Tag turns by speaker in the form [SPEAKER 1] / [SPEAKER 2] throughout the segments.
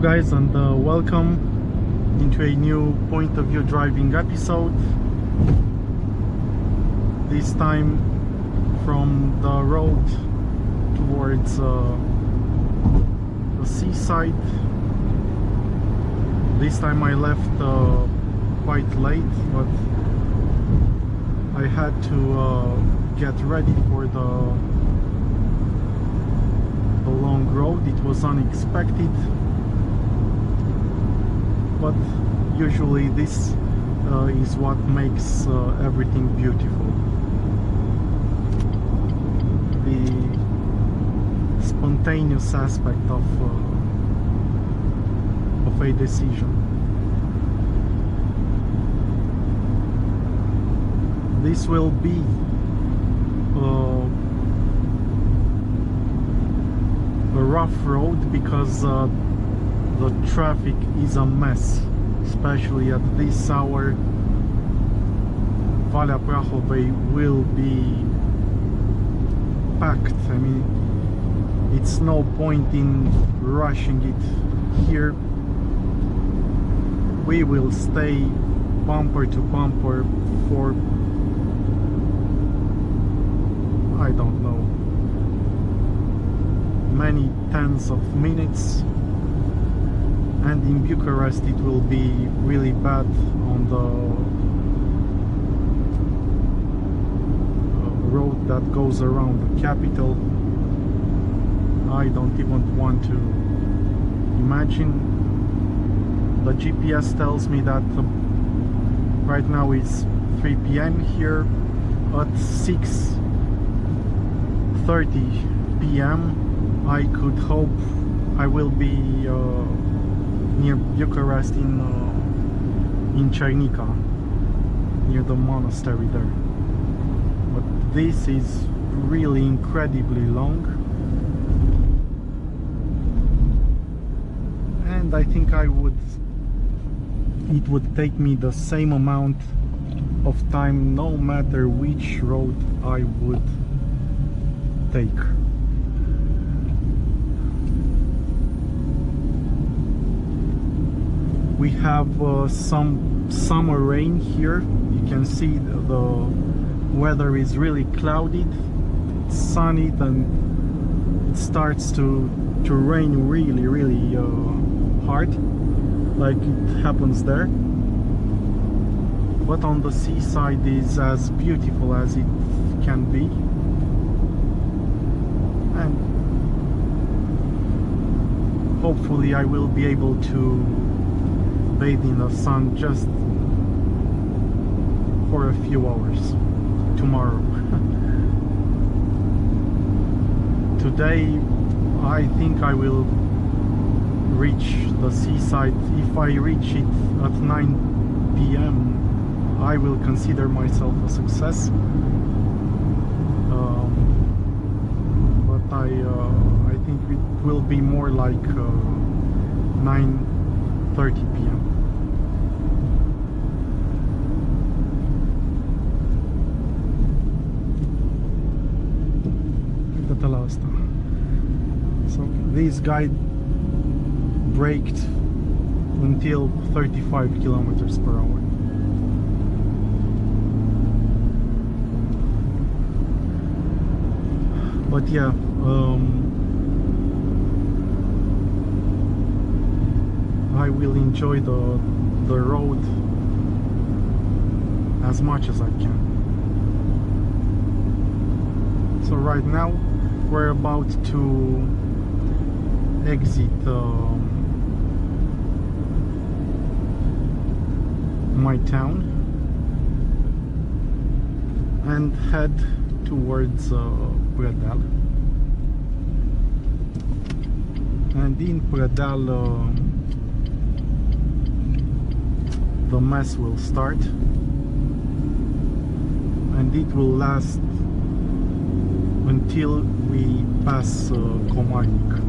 [SPEAKER 1] guys, and welcome into a new point of view driving episode. This time from the road towards the seaside. This time I left quite late, but I had to get ready for the long road. It was unexpected, but usually this is what makes everything beautiful. The spontaneous aspect of a decision. This will be a rough road because the traffic is a mess, especially at this hour. Valea Prahovei will be packed. I mean, it's no point in rushing it here. We will stay bumper to bumper for, I don't know, many tens of minutes, and in Bucharest it will be really bad on the road that goes around the capital. I don't even want to imagine. The GPS tells me that right now it's 3 p.m. here. At 6:30 p.m. I could hope I will be near Bucharest in Cernica, near the monastery there. But this is really incredibly long, and I think it would take me the same amount of time no matter which road I would take. We have some summer rain here. You can see the weather is really cloudy, it's sunny, and it starts to rain really hard, like it happens there. But on the seaside is as beautiful as it can be, and hopefully I will be able to bathe in the sun just for a few hours tomorrow. Today I think I will reach the seaside. If I reach it at 9 p.m. I will consider myself a success. But I think it will be more like 9:30 p.m. So this guy braked until 35 kilometers per hour. But yeah, I will enjoy the road as much as I can. So right now we're about to exit my town and head towards Predeal. And in Predeal the mess will start, and it will last until we pass Komarnik.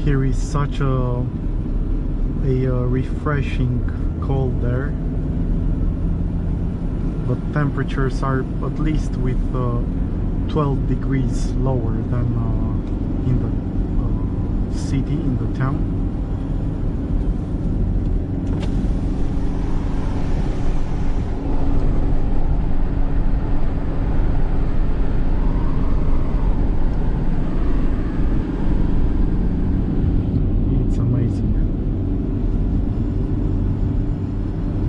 [SPEAKER 1] Here is such a refreshing cold air. But temperatures are at least with 12 degrees lower than in the city, in the town.